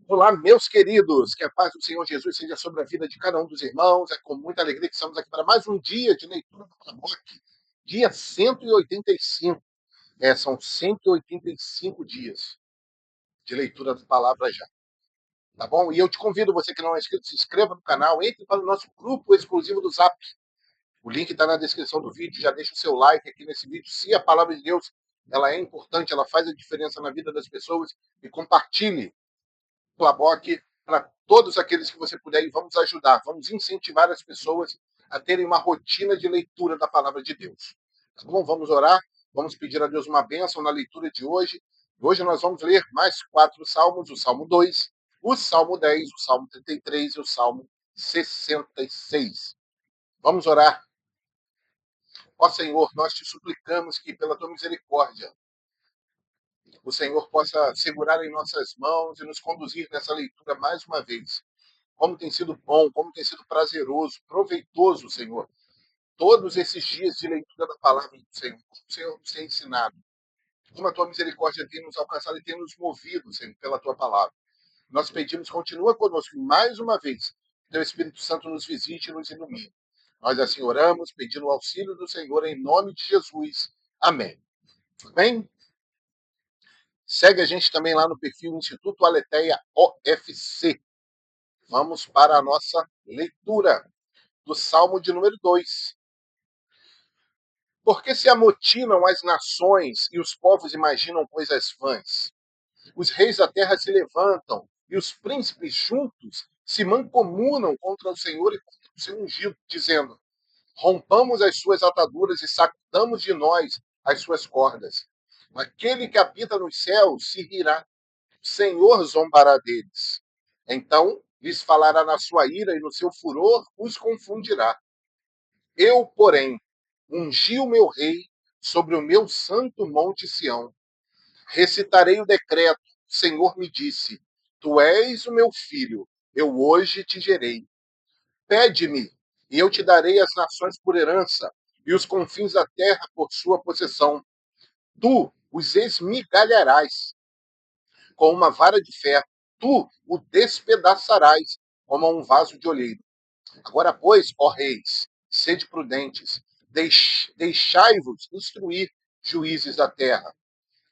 Olá, meus queridos, que a paz do Senhor Jesus seja sobre a vida de cada um dos irmãos. É com muita alegria que estamos aqui para mais um dia de leitura do Plaboc, dia 185. São 185 dias de leitura da palavra já, tá bom? E eu te convido, você que não é inscrito, se inscreva no canal, entre para o nosso grupo exclusivo do Zap. O link está na descrição do vídeo, já deixa o seu like aqui nesse vídeo. Se a palavra de Deus ela é importante, ela faz a diferença na vida das pessoas, e compartilhe Plaboc para todos aqueles que você puder e vamos ajudar, vamos incentivar as pessoas a terem uma rotina de leitura da palavra de Deus. Tá bom? Vamos orar, vamos pedir a Deus uma bênção na leitura de hoje. Hoje nós vamos ler mais 4 salmos, o Salmo 2, o Salmo 10, o Salmo 33 e o Salmo 66. Vamos orar. Ó Senhor, nós te suplicamos que pela tua misericórdia o Senhor possa segurar em nossas mãos e nos conduzir nessa leitura mais uma vez. Como tem sido bom, como tem sido prazeroso, proveitoso, Senhor. Todos esses dias de leitura da palavra do Senhor, como o Senhor nos tem ensinado, como a tua misericórdia tem nos alcançado e tem nos movido, Senhor, pela tua palavra. Nós pedimos, continua conosco mais uma vez, que teu Espírito Santo nos visite e nos ilumine. Nós assim oramos, pedindo o auxílio do Senhor em nome de Jesus. Amém. Bem? Segue a gente também lá no perfil Instituto Aletheia OFC. Vamos para a nossa leitura do Salmo de número 2. Porque se amotinam as nações e os povos imaginam coisas vãs? Os reis da terra se levantam e os príncipes juntos se mancomunam contra o Senhor e contra o seu ungido, dizendo: rompamos as suas ataduras e sacudamos de nós as suas cordas. Aquele que habita nos céus se rirá, o Senhor zombará deles. Então lhes falará na sua ira e no seu furor os confundirá. Eu, porém, ungi o meu rei sobre o meu santo monte Sião. Recitarei o decreto. O Senhor me disse: tu és o meu filho, eu hoje te gerei. Pede-me, e eu te darei as nações por herança, e os confins da terra por sua possessão. Tu os esmigalharás com uma vara de ferro. Tu o despedaçarás como a um vaso de oleiro. Agora, pois, ó reis, sede prudentes, deixai-vos instruir, juízes da terra.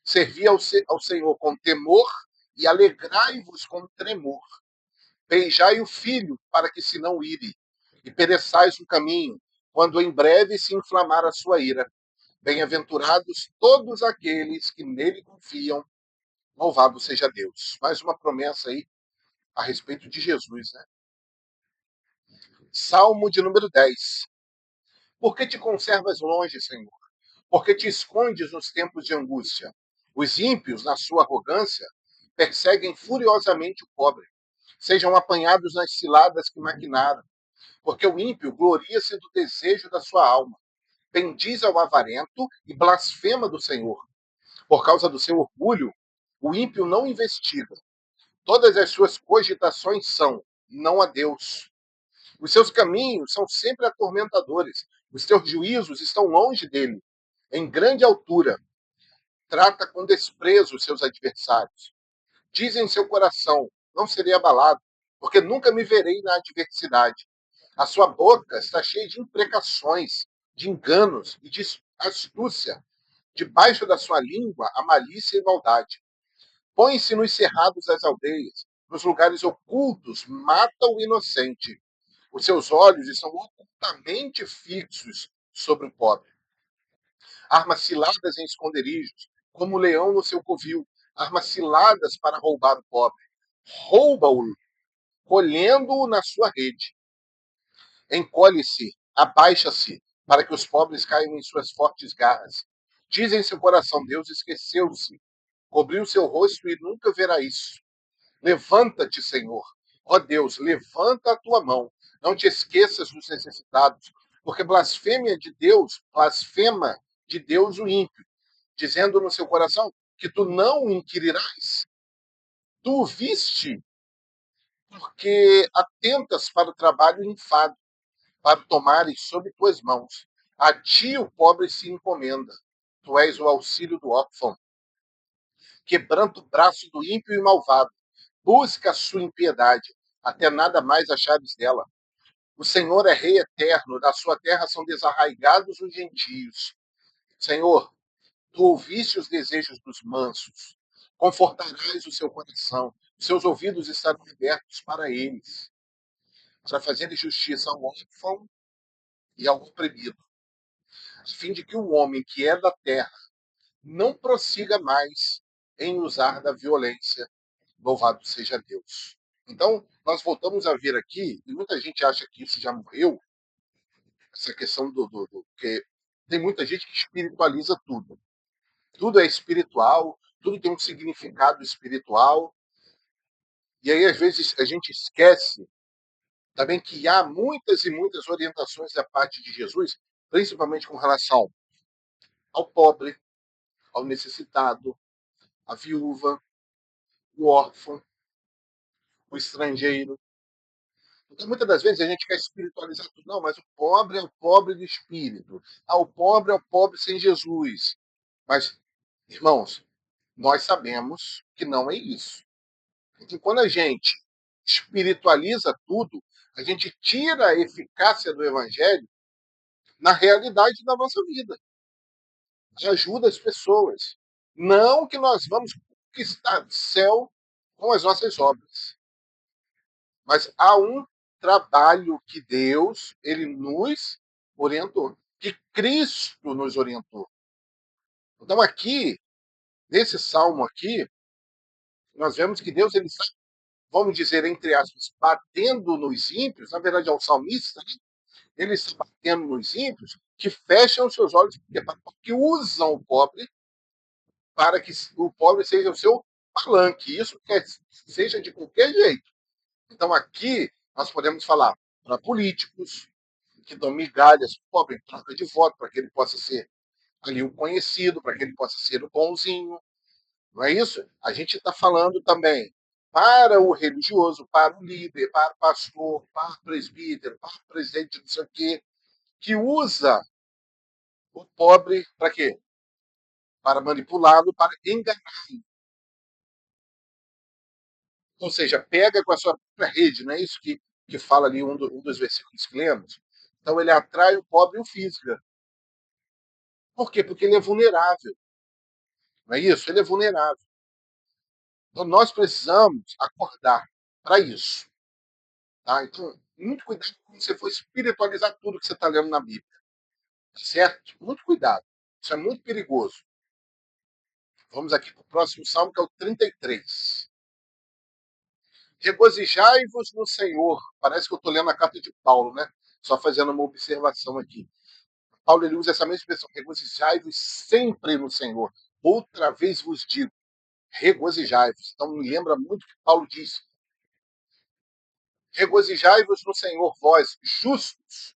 Servi ao Senhor com temor e alegrai-vos com tremor. Beijai o filho, para que se não ire, e pereçais no caminho, quando em breve se inflamar a sua ira. Bem-aventurados todos aqueles que nele confiam. Louvado seja Deus. Mais uma promessa aí a respeito de Jesus, né? Salmo de número 10. Por que te conservas longe, Senhor? Por que te escondes nos tempos de angústia? Os ímpios, na sua arrogância, perseguem furiosamente o pobre. Sejam apanhados nas ciladas que maquinaram. Porque o ímpio gloria-se do desejo da sua alma. Bendiz ao avarento e blasfema do Senhor. Por causa do seu orgulho, o ímpio não investiga. Todas as suas cogitações são: não a Deus. Os seus caminhos são sempre atormentadores. Os seus juízos estão longe dele. Em grande altura, trata com desprezo os seus adversários. Diz em seu coração: não serei abalado, porque nunca me verei na adversidade. A sua boca está cheia de imprecações, de enganos e de astúcia. Debaixo da sua língua, a malícia e maldade. Põe-se nos cerrados das aldeias, nos lugares ocultos, mata o inocente. Os seus olhos estão ocultamente fixos sobre o pobre. Armas ciladas em esconderijos, como o leão no seu covil. Armas ciladas para roubar o pobre. Rouba-o, colhendo-o na sua rede. Encolhe-se, abaixa-se, para que os pobres caiam em suas fortes garras. Diz em seu coração: Deus esqueceu-se. Cobriu seu rosto e nunca verá isso. Levanta-te, Senhor. Ó Deus, levanta a tua mão. Não te esqueças dos necessitados, porque blasfema de Deus o ímpio, dizendo no seu coração que tu não o inquirirás. Tu o viste, porque atentas para o trabalho e enfado, para tomares sob tuas mãos. A ti o pobre se encomenda. Tu és o auxílio do órfão. Quebranta o braço do ímpio e malvado. Busca a sua impiedade, até nada mais achares dela. O Senhor é rei eterno, da sua terra são desarraigados os gentios. Senhor, tu ouviste os desejos dos mansos, confortarás o seu coração, seus ouvidos estarão abertos para eles, para fazer justiça ao órfão e ao oprimido, a fim de que o homem que é da terra não prossiga mais em usar da violência. Louvado seja Deus. Então, nós voltamos a ver aqui, e muita gente acha que isso já morreu, essa questão que tem muita gente que espiritualiza tudo. Tudo é espiritual, tudo tem um significado espiritual, e aí às vezes a gente esquece também que há muitas e muitas orientações da parte de Jesus, principalmente com relação ao pobre, ao necessitado, à viúva, o órfão, o estrangeiro. Então, muitas das vezes a gente quer espiritualizar tudo. Não, mas o pobre é o pobre de espírito. Ah, o pobre é o pobre sem Jesus. Mas, irmãos, nós sabemos que não é isso. Então, quando a gente espiritualiza tudo, a gente tira a eficácia do evangelho na realidade da nossa vida. Ajuda as pessoas. Não que nós vamos conquistar o céu com as nossas obras. Mas há um trabalho que Deus, ele nos orientou, que Cristo nos orientou. Então aqui, nesse salmo aqui, nós vemos que Deus, ele está, vamos dizer, entre aspas, batendo nos ímpios, na verdade é o salmista, né? Ele está batendo nos ímpios que fecham os seus olhos, porque usam o pobre para que o pobre seja o seu palanque. Isso quer seja de qualquer jeito. Então aqui nós podemos falar para políticos que dão migalhas para o pobre em troca de voto, para que ele possa ser ali o conhecido, para que ele possa ser o bonzinho. Não é isso? A gente está falando também para o religioso, para o líder, para o pastor, para o presbítero, para o presidente, não sei o quê, que usa o pobre para quê? Para manipulá-lo, para enganar. Ou seja, pega com a sua própria rede, não é isso que fala ali um dos versículos que lemos? Então ele atrai o pobre e o fisga. Por quê? Porque ele é vulnerável. Não é isso? Ele é vulnerável. Então nós precisamos acordar para isso. Tá? Então, muito cuidado quando você for espiritualizar tudo que você está lendo na Bíblia. Certo? Muito cuidado. Isso é muito perigoso. Vamos aqui para o próximo salmo, que é o 33. Regozijai-vos no Senhor. Parece que eu estou lendo a carta de Paulo, né? Só fazendo uma observação aqui. Paulo ele usa essa mesma expressão, regozijai-vos sempre no Senhor. Outra vez vos digo, regozijai-vos. Então me lembra muito o que Paulo diz. Regozijai-vos no Senhor, vós, justos,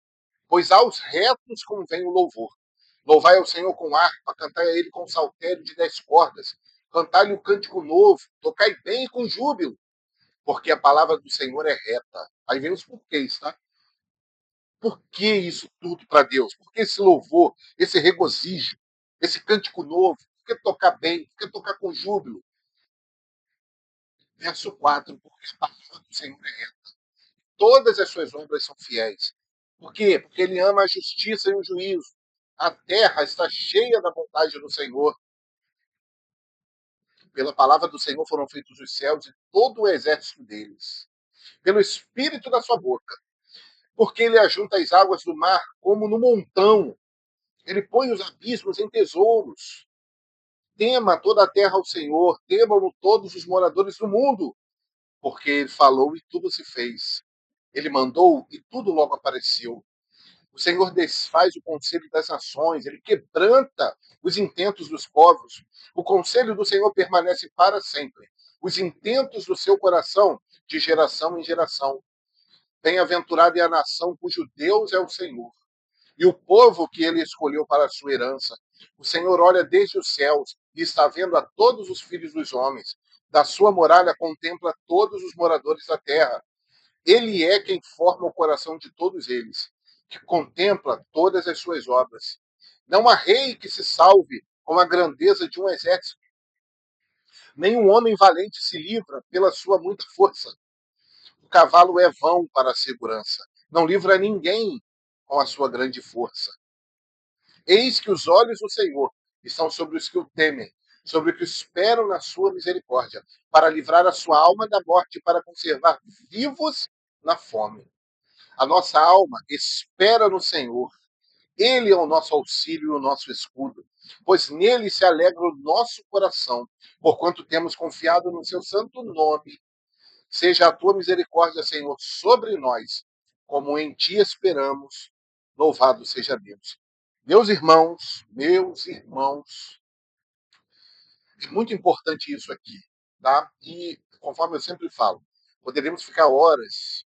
pois aos retos convém o louvor. Louvai ao Senhor com harpa, cantai a ele com saltério de 10 cordas, cantai-lhe o cântico novo, tocai bem com júbilo, porque a palavra do Senhor é reta. Aí vem os porquês, tá? Por que isso tudo para Deus? Por que esse louvor, esse regozijo, esse cântico novo? Por que tocar bem? Por que tocar com júbilo? Verso 4, porque a palavra do Senhor é reta. Todas as suas obras são fiéis. Por quê? Porque ele ama a justiça e o juízo. A terra está cheia da vontade do Senhor. Pela palavra do Senhor foram feitos os céus e todo o exército deles. Pelo espírito da sua boca. Porque ele ajunta as águas do mar como no montão. Ele põe os abismos em tesouros. Tema toda a terra ao Senhor, temam-no todos os moradores do mundo, porque ele falou e tudo se fez. Ele mandou e tudo logo apareceu. O Senhor desfaz o conselho das nações, ele quebranta os intentos dos povos. O conselho do Senhor permanece para sempre. Os intentos do seu coração, de geração em geração. Bem-aventurada é a nação cujo Deus é o Senhor, e o povo que ele escolheu para a sua herança. O Senhor olha desde os céus e está vendo a todos os filhos dos homens. Da sua muralha contempla todos os moradores da terra. Ele é quem forma o coração de todos eles, que contempla todas as suas obras. Não há rei que se salve com a grandeza de um exército. Nenhum homem valente se livra pela sua muita força. O cavalo é vão para a segurança. Não livra ninguém com a sua grande força. Eis que os olhos do Senhor estão sobre os que o temem, sobre os que esperam na sua misericórdia, para livrar a sua alma da morte e para conservar vivos na fome. A nossa alma espera no Senhor. Ele é o nosso auxílio e o nosso escudo, pois nele se alegra o nosso coração, porquanto temos confiado no seu santo nome. Seja a tua misericórdia, Senhor, sobre nós, como em ti esperamos. Louvado seja Deus. Meus irmãos, é muito importante isso aqui, tá? E, conforme eu sempre falo, poderíamos ficar horas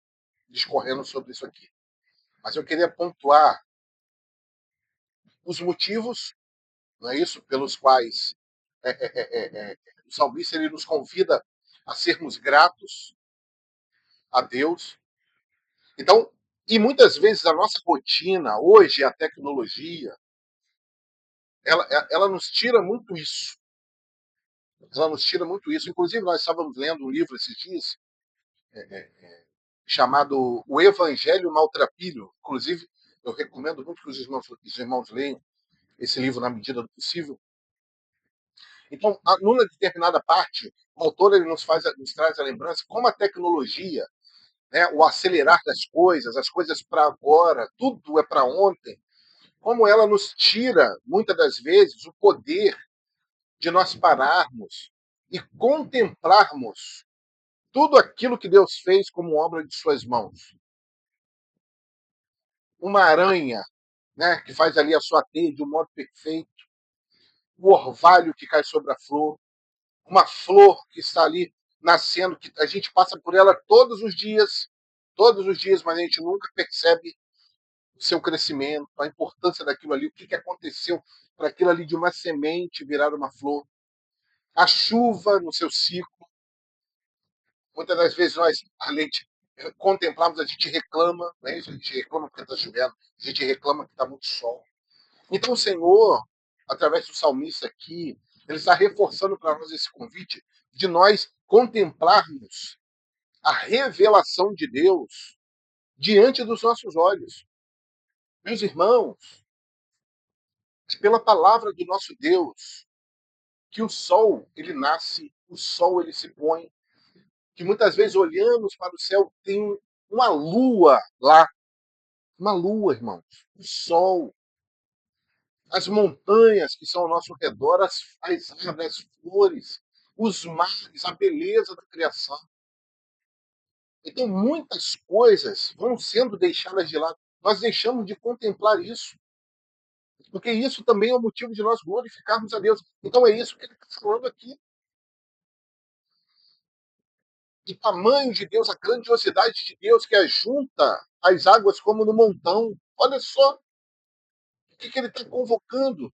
discorrendo sobre isso aqui. Mas eu queria pontuar os motivos, não é isso, pelos quais o salmista ele nos convida a sermos gratos a Deus. Então, e muitas vezes a nossa rotina, hoje a tecnologia, ela nos tira muito isso. Ela nos tira muito isso. Inclusive, nós estávamos lendo um livro esses dias chamado O Evangelho Maltrapilho. Inclusive, eu recomendo muito que os irmãos leiam esse livro na medida do possível. Então, numa determinada parte, o autor ele nos traz a lembrança como a tecnologia, né, o acelerar das coisas, as coisas para agora, tudo é para ontem, como ela nos tira, muitas das vezes, o poder de nós pararmos e contemplarmos tudo aquilo que Deus fez como obra de suas mãos. Uma aranha, né, que faz ali a sua teia de um modo perfeito, o orvalho que cai sobre a flor, uma flor que está ali nascendo, que a gente passa por ela todos os dias, mas a gente nunca percebe o seu crescimento, a importância daquilo ali, o que aconteceu para aquilo ali de uma semente virar uma flor. A chuva no seu ciclo. Muitas das vezes nós, além de contemplarmos, a gente reclama, né? A gente reclama porque está chovendo, a gente reclama que está muito sol. Então o Senhor, através do salmista aqui, ele está reforçando para nós esse convite de nós contemplarmos a revelação de Deus diante dos nossos olhos. Meus irmãos, pela palavra do nosso Deus, que o sol ele nasce, o sol ele se põe, que muitas vezes olhamos para o céu, tem uma lua lá, uma lua, irmãos, o sol, as montanhas que são ao nosso redor, as árvores, as flores, os mares, a beleza da criação. Então, muitas coisas vão sendo deixadas de lado. Nós deixamos de contemplar isso, porque isso também é o motivo de nós glorificarmos a Deus. Então, é isso que ele está falando aqui. O tamanho de Deus, a grandiosidade de Deus que ajunta as águas como no montão. Olha só o que ele está convocando.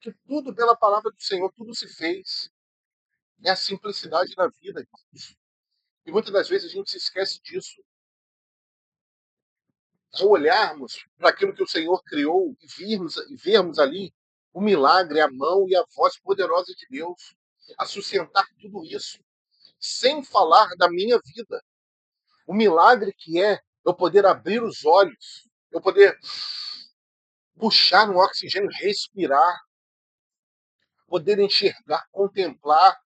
Que tudo pela palavra do Senhor, tudo se fez. É a simplicidade da vida, irmãos. E muitas das vezes a gente se esquece disso. Ao olharmos para aquilo que o Senhor criou e vermos ali o milagre, a mão e a voz poderosa de Deus a sustentar tudo isso, sem falar da minha vida. O milagre que é eu poder abrir os olhos, eu poder puxar no oxigênio, respirar, poder enxergar, contemplar,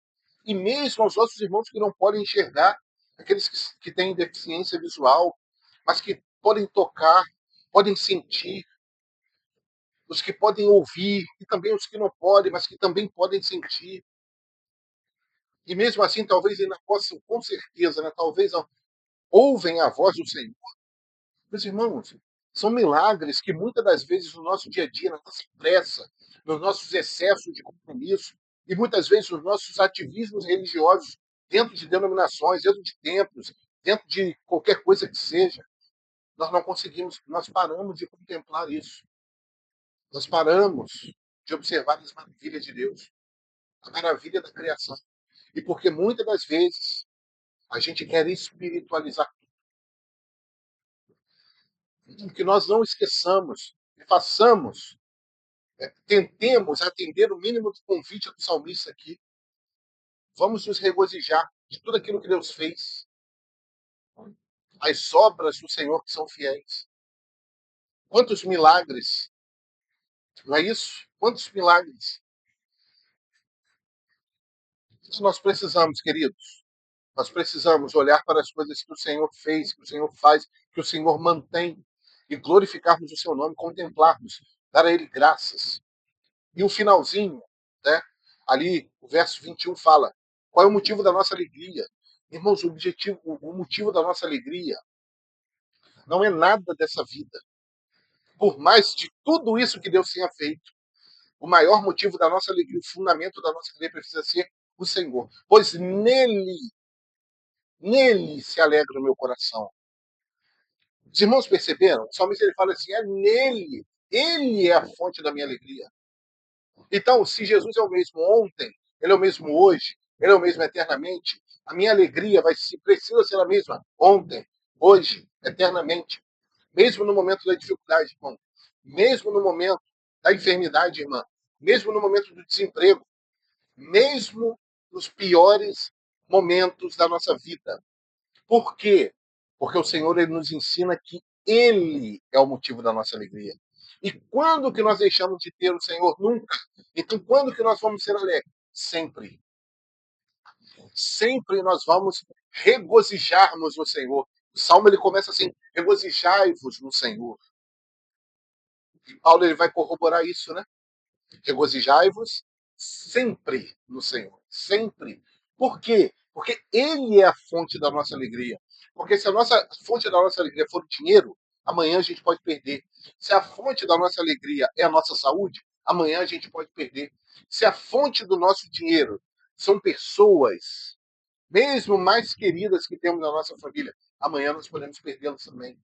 e mesmo aos nossos irmãos que não podem enxergar, aqueles que têm deficiência visual, mas que podem tocar, podem sentir, os que podem ouvir, e também os que não podem, mas que também podem sentir. E mesmo assim, talvez ainda possam, com certeza, né, talvez ouvem a voz do Senhor. Meus irmãos, são milagres que muitas das vezes no nosso dia a dia, na nossa pressa, nos nossos excessos de compromisso, e muitas vezes nos nossos ativismos religiosos, dentro de denominações, dentro de templos, dentro de qualquer coisa que seja, nós não conseguimos, nós paramos de contemplar isso. Nós paramos de observar as maravilhas de Deus, a maravilha da criação. E porque muitas das vezes a gente quer espiritualizar tudo, que nós não esqueçamos, façamos, tentemos atender o mínimo do convite do salmista aqui, Vamos nos regozijar de tudo aquilo que Deus fez. As obras do Senhor que são fiéis. Quantos milagres, não é isso? Quantos milagres nós precisamos, queridos? Nós precisamos olhar para as coisas que o Senhor fez, que o Senhor faz, que o Senhor mantém, e glorificarmos o seu nome, contemplarmos, dar a Ele graças. E o finalzinho, né? Ali, o verso 21 fala: qual é o motivo da nossa alegria? Irmãos, o motivo da nossa alegria não é nada dessa vida. Por mais de tudo isso que Deus tenha feito, o maior motivo da nossa alegria, o fundamento da nossa alegria precisa ser o Senhor. Pois nele se alegra o meu coração. Os irmãos perceberam? O salmista ele fala assim: é nele, ele é a fonte da minha alegria. Então, se Jesus é o mesmo ontem, ele é o mesmo hoje, ele é o mesmo eternamente, a minha alegria precisa ser a mesma ontem, hoje, eternamente. Mesmo no momento da dificuldade, irmão. Mesmo no momento da enfermidade, irmã. Mesmo no momento do desemprego. Mesmo nos piores momentos da nossa vida. Por quê? Porque o Senhor ele nos ensina que Ele é o motivo da nossa alegria. E quando que nós deixamos de ter o Senhor? Nunca. Então, quando que nós vamos ser alegres? Sempre. Sempre nós vamos regozijar-nos no Senhor. O Salmo ele começa assim: regozijai-vos no Senhor. E Paulo ele vai corroborar isso, né? Regozijai-vos sempre no Senhor. Sempre. Por quê? Porque Ele é a fonte da nossa alegria. Porque se a fonte da nossa alegria for o dinheiro, amanhã a gente pode perder. Se a fonte da nossa alegria é a nossa saúde, amanhã a gente pode perder. Se a fonte do nosso dinheiro são pessoas, mesmo mais queridas que temos na nossa família, amanhã nós podemos perdê-las também.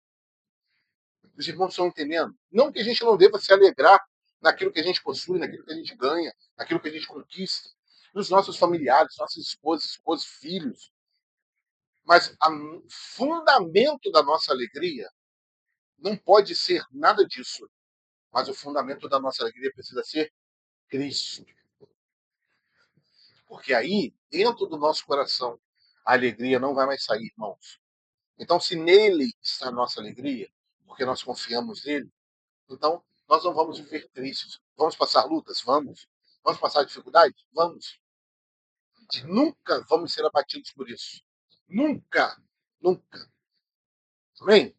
Os irmãos estão entendendo? Não que a gente não deva se alegrar naquilo que a gente possui, naquilo que a gente ganha, naquilo que a gente conquista, nos nossos familiares, nossas esposas, filhos. Mas o fundamento da nossa alegria não pode ser nada disso. Mas o fundamento da nossa alegria precisa ser Cristo. Porque aí, dentro do nosso coração, a alegria não vai mais sair, irmãos. Então, se nele está a nossa alegria, porque nós confiamos nele, então, nós não vamos viver tristes. Vamos passar lutas? Vamos. Vamos passar dificuldade? Vamos. Mas nunca vamos ser abatidos por isso. Nunca. Nunca. Amém?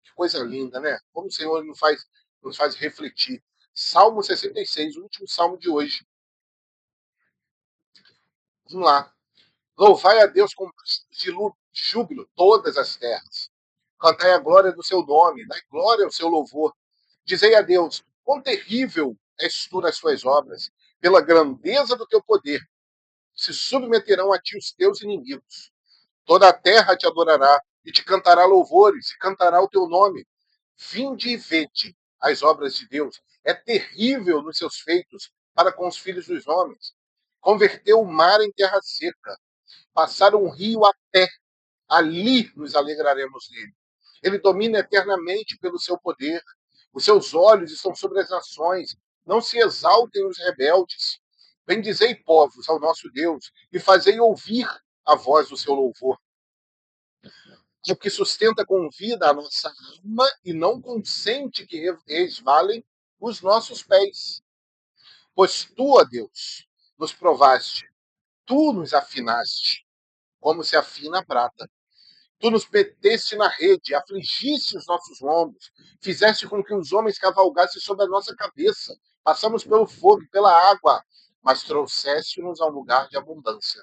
Que coisa linda, né? Como o Senhor nos faz refletir. Salmo 66, o último salmo de hoje. Vamos lá. Louvai a Deus com júbilo todas as terras. Cantai a glória do seu nome, dai glória ao seu louvor. Dizei a Deus: quão terrível és tu nas suas obras, pela grandeza do teu poder. Se submeterão a ti os teus inimigos. Toda a terra te adorará e te cantará louvores e cantará o teu nome. Vinde e vede as obras de Deus. É terrível nos seus feitos para com os filhos dos homens. Converteu o mar em terra seca. Passaram um rio até. Ali nos alegraremos nele. Ele domina eternamente pelo seu poder. Os seus olhos estão sobre as nações. Não se exaltem os rebeldes. Bendizei, povos, ao nosso Deus, e fazei ouvir a voz do seu louvor. É o que sustenta com vida a nossa alma e não consente que resvalem os nossos pés. Pois tu, ó Deus, nos provaste, tu nos afinaste, como se afina a prata. Tu nos meteste na rede, afligiste os nossos lombos, fizeste com que os homens cavalgassem sobre a nossa cabeça. Passamos pelo fogo e pela água, mas trouxeste-nos a um lugar de abundância.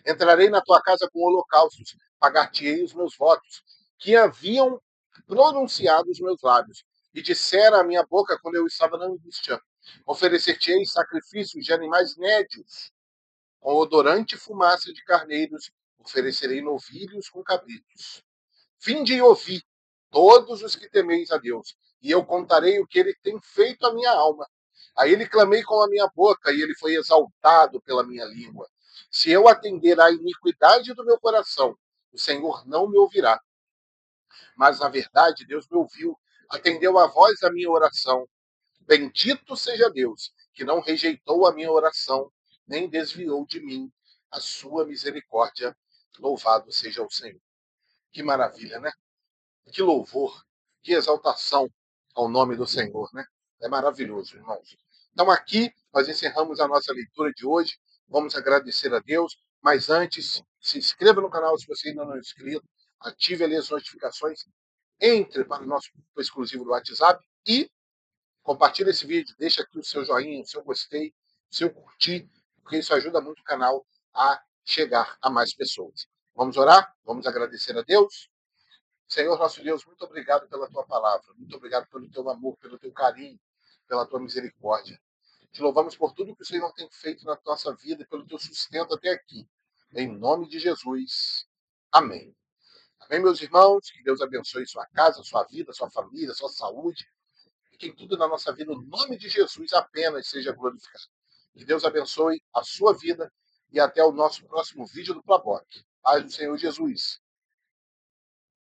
Entrarei na tua casa com holocaustos, pagar-te-ei os meus votos, que haviam pronunciado os meus lábios, e dissera a minha boca quando eu estava na angústia. Oferecer-te-ei sacrifícios de animais nédios, com odorante fumaça de carneiros, oferecerei novilhos com cabritos. Vinde e ouvi, todos os que temeis a Deus, e eu contarei o que ele tem feito à minha alma. A ele clamei com a minha boca, e ele foi exaltado pela minha língua. Se eu atender à iniquidade do meu coração, o Senhor não me ouvirá. Mas, na verdade, Deus me ouviu, atendeu a voz da minha oração. Bendito seja Deus, que não rejeitou a minha oração, nem desviou de mim. a sua misericórdia. Louvado seja o Senhor. Que maravilha, né? Que louvor, que exaltação ao nome do Senhor, né? É maravilhoso, irmãos. Então, aqui nós encerramos a nossa leitura de hoje. Vamos agradecer a Deus, mas antes, se inscreva no canal se você ainda não é inscrito, ative ali as notificações, entre para o nosso grupo exclusivo do WhatsApp e compartilhe esse vídeo, deixa aqui o seu joinha, o seu gostei, o seu curtir, porque isso ajuda muito o canal a chegar a mais pessoas. Vamos orar? Vamos agradecer a Deus? Senhor nosso Deus, muito obrigado pela tua palavra, muito obrigado pelo teu amor, pelo teu carinho, pela tua misericórdia. Te louvamos por tudo que o Senhor tem feito na nossa vida e pelo teu sustento até aqui. Em nome de Jesus. Amém. Amém, meus irmãos? Que Deus abençoe sua casa, sua vida, sua família, sua saúde. E que em tudo na nossa vida, o nome de Jesus apenas seja glorificado. Que Deus abençoe a sua vida e até o nosso próximo vídeo do Plaboc. Paz do Senhor Jesus.